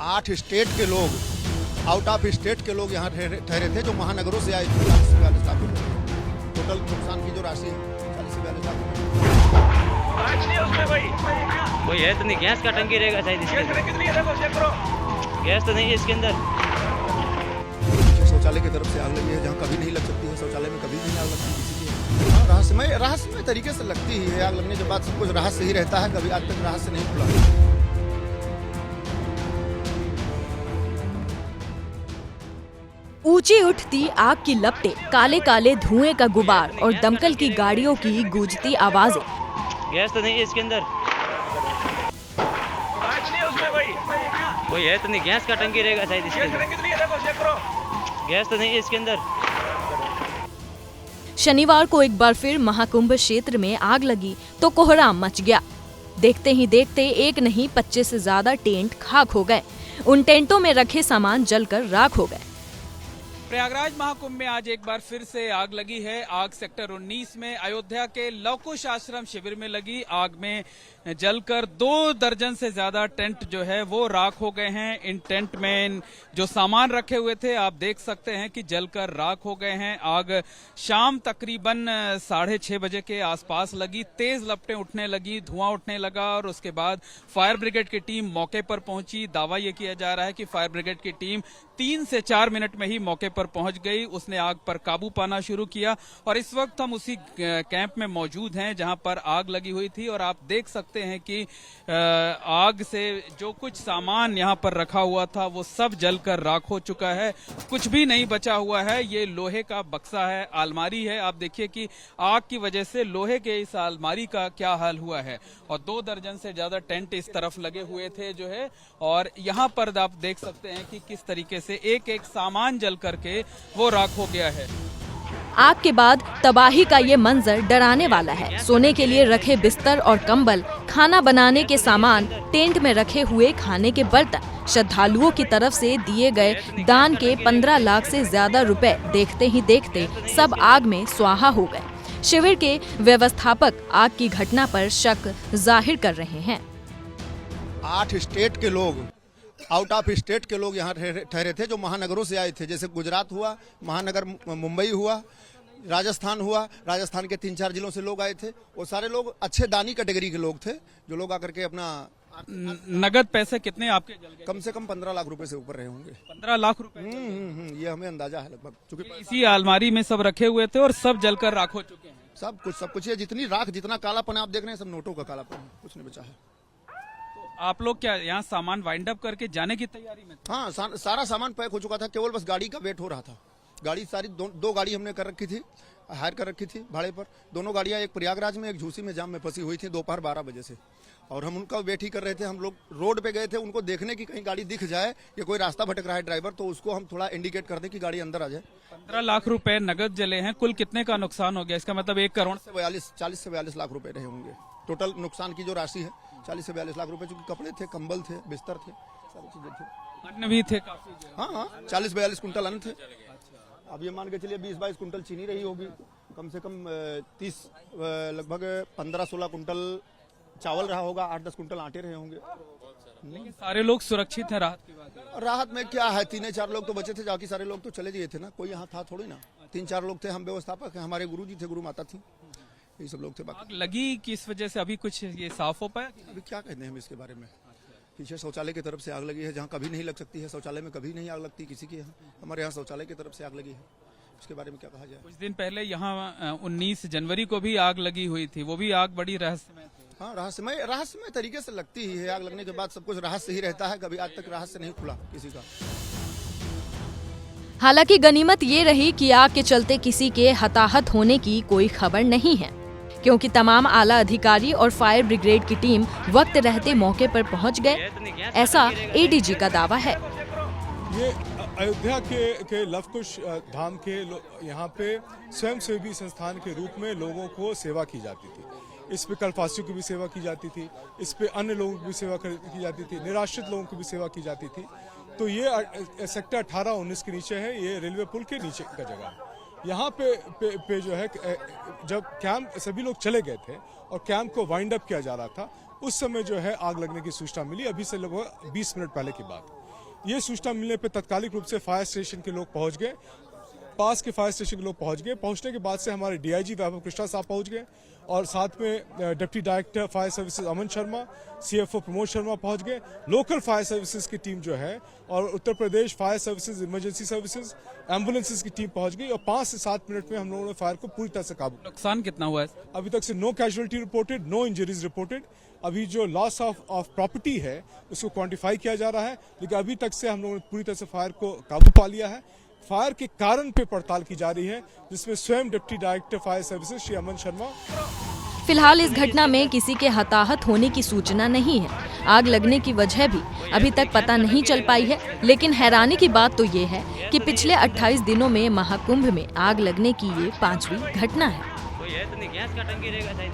8 state के लोग, out of state के लोग यहाँ ठहरे थे, जो महानगरों से आए थे। 40 से 42 लाख रुपए टोटल नुकसान की जो राशि है, 40 से 42 लाख रुपए। कोई है तो नहीं, गैस का टंकी रहेगा शायद इसके अंदर। गैस तो नहीं है इसके अंदर। शौचालय की तरफ से आग लगी है, जहाँ कभी नहीं लग सकती है। शौचालय में कभी नहीं आग लगती किसी की। हाँ, रहस्यमय तरीके से लगती ही है। आग लगने के बाद सब कुछ रहस्य ही रहता है, कभी आज तक रहस्य नहीं खुला। ऊंची उठती आग की लपटें, काले काले धुएं का गुबार और दमकल की गाड़ियों की गूंजती आवाजें। गैस तो नहीं है इसके अंदर। कोई है तो नहीं, गैस का टंकी रहेगा शायद इसके अंदर। गैस तो नहीं है इसके अंदर। शनिवार को एक बार फिर महाकुंभ क्षेत्र में आग लगी तो कोहराम मच गया। देखते ही देखते एक नहीं 25 से ज्यादा टेंट खाक हो गए। उन टेंटों में रखे सामान जलकर राख हो गए। प्रयागराज महाकुंभ में आज एक बार फिर से आग लगी है। आग सेक्टर 19 में अयोध्या के लव कुश आश्रम शिविर में लगी। आग में जलकर 2 दर्जन से ज्यादा टेंट जो है वो राख हो गए हैं। इन टेंट में जो सामान रखे हुए थे आप देख सकते हैं कि जलकर राख हो गए हैं। आग शाम तकरीबन 6:30 बजे के आसपास लगी। तेज लपटें उठने लगी, धुआं उठने लगा और उसके बाद फायर ब्रिगेड की टीम मौके पर पहुंची। दावा यह किया जा रहा है कि फायर ब्रिगेड की टीम 3 से 4 मिनट में ही मौके पर पहुंच गई। उसने आग पर काबू पाना शुरू किया और इस वक्त हम उसी कैंप में मौजूद हैं जहां पर आग लगी हुई थी और आप देख सकते हैं कि आग से जो कुछ सामान यहां पर रखा हुआ था वो सब जलकर राख हो चुका है। कुछ भी नहीं बचा हुआ है। ये लोहे का बक्सा है, अलमारी है। आप देखिए कि आग की वजह से लोहे के इस अलमारी का क्या हाल हुआ है। और 2 दर्जन से ज्यादा टेंट इस तरफ लगे हुए थे जो है, और यहां पर आप देख सकते हैं कि किस तरीके से एक एक सामान जल करके वो राख हो गया है। आग के बाद तबाही का ये मंजर डराने वाला है। सोने के लिए रखे बिस्तर और कंबल, खाना बनाने के सामान, टेंट में रखे हुए खाने के बर्तन, श्रद्धालुओं की तरफ से दिए गए दान के 15 लाख से ज्यादा रुपए देखते ही देखते सब आग में स्वाहा हो गए। शिविर के व्यवस्थापक आग की घटना पर शक जाहिर कर रहे हैं। 8 स्टेट के लोग, आउट ऑफ स्टेट के लोग यहाँ ठहरे थे, जो महानगरों से आए थे। जैसे गुजरात हुआ, महानगर मुंबई हुआ, राजस्थान हुआ। राजस्थान के 3-4 जिलों से लोग आए थे। वो सारे लोग अच्छे दानी कैटेगरी के लोग थे, जो लोग आकर के अपना नगद पैसे कितने आपके जल गए? कम से कम 15 लाख रुपए से ऊपर रहे होंगे। 15 लाख रुपए। ये हमें अंदाजा है लगभग, क्योंकि इसी अलमारी में सब रखे हुए थे और सब जलकर राख हो चुके हैं। सब कुछ ये जितनी राख, जितना कालापन आप देख रहे हैं, सब नोटों का कालापन है, कुछ नहीं बचा है। आप लोग क्या यहाँ सामान वाइंड अप करके जाने की तैयारी में थे? हाँ, सारा सामान पैक हो चुका था, केवल बस गाड़ी का वेट हो रहा था। गाड़ी सारी दो गाड़ी हमने कर रखी थी, हायर कर रखी थी भाड़े पर। दोनों गाड़ियाँ, एक प्रयागराज में, एक झूसी में जाम में फंसी हुई थी दोपहर 12 बजे से, और हम उनका वेट ही कर रहे थे। हम लोग रोड पे गए थे उनको देखने की, कहीं गाड़ी दिख जाए या कोई रास्ता भटक रहा है ड्राइवर, तो उसको हम थोड़ा इंडिकेट कर दें कि गाड़ी अंदर आ जाए। 15 लाख रुपए नगद जले हैं। कुल कितने का नुकसान हो गया? इसका मतलब 1 करोड़ 40 से 42 लाख रुपए रहे होंगे। टोटल नुकसान की जो राशि है 40 से 42 लाख रुपए, चूंकि कपड़े थे, कंबल थे, बिस्तर थे, सारी चीजें थी। अन्न भी थे काफी। हाँ, 40-42 कुंटल अन्न थे। अब ये मान के चलिए 20-22 कुंटल चीनी रही होगी, कम से कम 30 लगभग 15-16 कुंटल चावल रहा होगा, 8-10 कुंटल आटे रहे होंगे। सारे लोग सुरक्षित हैं राहत की बात? राहत में क्या है, 3-4 लोग तो बचे थे, बाकी सारे लोग तो चले गए थे ना। कोई यहाँ था थोड़ी ना। 3-4 लोग थे, हम व्यवस्थापक हैं, हमारे गुरु जी थे, गुरु माता थी, ये सब लोग थे। आग लगी किस वजह से अभी कुछ ये साफ हो पाया? अभी क्या कहते हैं हम इसके बारे में। पीछे शौचालय की तरफ से आग लगी है, जहाँ कभी नहीं लग सकती है। शौचालय में कभी नहीं आग लगती किसी के यहाँ। हमारे यहाँ शौचालय की तरफ से आग लगी है, इसके बारे में क्या कहा जाए। कुछ दिन पहले यहाँ 19 जनवरी को भी आग लगी हुई थी, वो भी आग बड़ी रहस्यमय थी। हाँ, रहस्यमय तरीके से लगती ही है। आग लगने के बाद सब कुछ रहस्य ही रहता है, कभी आज तक रहस्य नहीं खुला किसी का। हालांकि गनीमत ये रही कि आग के चलते किसी के हताहत होने की कोई खबर नहीं है, क्योंकि तमाम आला अधिकारी और फायर ब्रिगेड की टीम वक्त रहते मौके पर पहुंच गए, ऐसा एडीजी का दावा है। ये अयोध्या के लव कुश धाम के यहाँ पे स्वयंसेवी संस्थान के रूप में लोगों को सेवा की जाती थी। इस पे कल्पवासियों की भी सेवा की जाती थी, इस पे अन्य लोगों की भी सेवा की जाती थी, निराश्रित लोगों की भी सेवा की जाती थी। तो ये सेक्टर 18-19 के नीचे है, ये रेलवे पुल के नीचे का जगह है। यहाँ पे जो है, जब कैंप सभी लोग चले गए थे और कैंप को वाइंड अप किया जा रहा था, उस समय जो है आग लगने की सूचना मिली। अभी से लगभग 20 मिनट पहले की बात। ये सूचना मिलने पर तत्कालिक रूप से फायर स्टेशन के लोग पहुंच गए, पास के फायर स्टेशन के लोग पहुंच गए। पहुंचने के बाद से हमारे डीआईजी वैभव कृष्णा साहब पहुंच गए और साथ में deputy director fire services Aman Sharma, CFO Pramod Sharma पहुंच गए। लोकल फायर सर्विसेज की टीम जो है और Uttar Pradesh fire services, emergency services, ambulances की टीम पहुंच गई और 5 से 7 मिनट में हम लोगों ने फायर को पूरी तरह से काबू। नुकसान कितना हुआ है? अभी तक से no casualty reported, no injuries reported. अभी जो लॉस ऑफ प्रॉपर्टी है उसको क्वांटिफाई किया जा रहा है, लेकिन अभी तक से हम लोगों ने पूरी तरह से फायर को काबू पा लिया है। फायर के कारण पे पड़ताल की जा रही है, जिसमें स्वयं deputy director fire services Shri Aman Sharma. फिलहाल इस घटना में किसी के हताहत होने की सूचना नहीं है। आग लगने की वजह भी अभी तक पता नहीं चल पाई है, लेकिन हैरानी की बात तो ये है कि पिछले 28 दिनों में महाकुंभ में आग लगने की ये 5वीं घटना है। कोई है तो नहीं, गैस का टंकी रहेगा शायद।